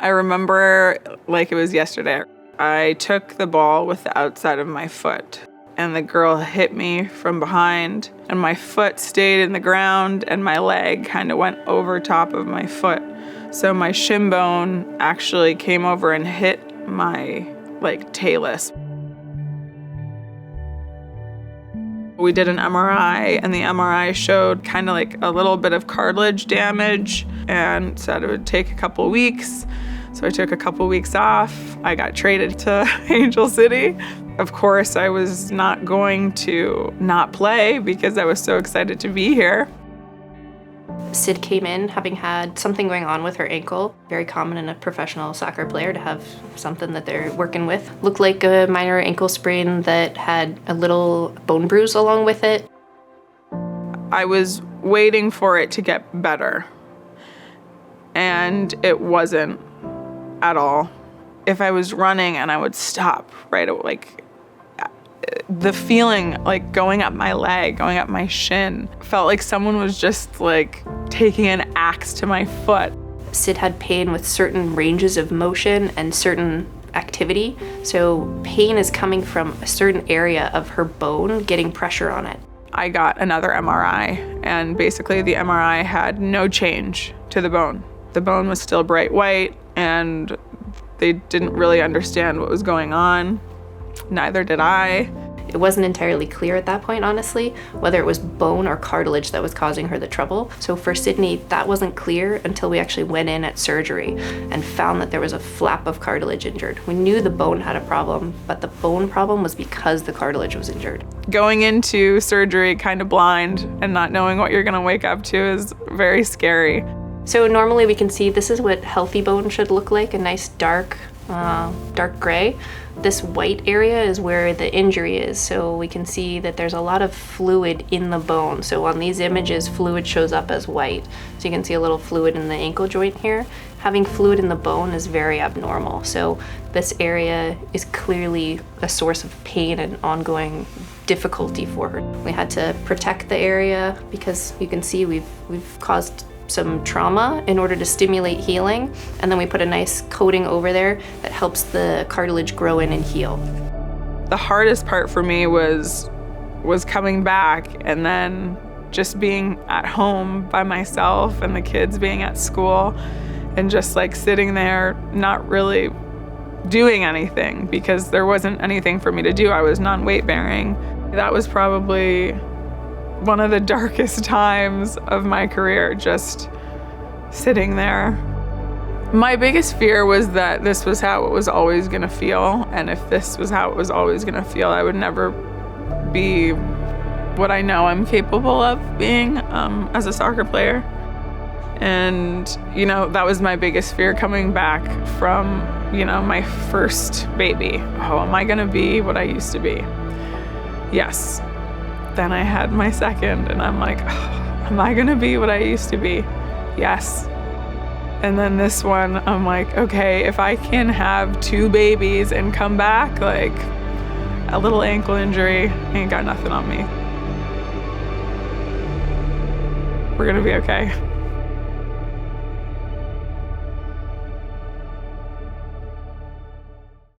I remember like it was yesterday. I took the ball with the outside of my foot and the girl hit me from behind and my foot stayed in the ground and my leg kind of went over top of my foot. So my shin bone actually came over and hit my talus. We did an MRI and the MRI showed kind of like a little bit of cartilage damage and said it would take a couple weeks. So I took a couple weeks off. I got traded to Angel City. Of course, I was not going to not play because I was so excited to be here. Sid came in having had something going on with her ankle. Very common in a professional soccer player to have something that they're working with. Looked like a minor ankle sprain that had a little bone bruise along with it. I was waiting for it to get better, and it wasn't at all. If I was running and I would stop right away, the feeling like going up my leg, going up my shin, felt like someone was just like taking an axe to my foot. Sid had pain with certain ranges of motion and certain activity. So pain is coming from a certain area of her bone getting pressure on it. I got another MRI and basically the MRI had no change to the bone. The bone was still bright white and they didn't really understand what was going on. Neither did I. It wasn't entirely clear at that point, honestly, whether it was bone or cartilage that was causing her the trouble. So for Sydney, that wasn't clear until we actually went in at surgery and found that there was a flap of cartilage injured. We knew the bone had a problem, but the bone problem was because the cartilage was injured. Going into surgery kind of blind and not knowing what you're gonna wake up to is very scary. So normally we can see this is what healthy bone should look like, a nice dark gray. This white area is where the injury is, so we can see that there's a lot of fluid in the bone. So on these images, fluid shows up as white. So you can see a little fluid in the ankle joint here. Having fluid in the bone is very abnormal. So this area is clearly a source of pain and ongoing difficulty for her. We had to protect the area because you can see we've caused some trauma in order to stimulate healing, and then we put a nice coating over there that helps the cartilage grow in and heal. The hardest part for me was coming back and then just being at home by myself and the kids being at school and just like sitting there not really doing anything because there wasn't anything for me to do. I was non-weight bearing. That was probably one of the darkest times of my career, just sitting there. My biggest fear was that this was how it was always gonna feel, and if this was how it was always gonna feel, I would never be what I know I'm capable of being as a soccer player. And, that was my biggest fear coming back from, my first baby. Oh, am I gonna be what I used to be? Yes. Then I had my second and I'm like, oh, am I gonna be what I used to be? Yes. And then this one, I'm like, okay, if I can have 2 babies and come back, like a little ankle injury ain't got nothing on me. We're gonna be okay.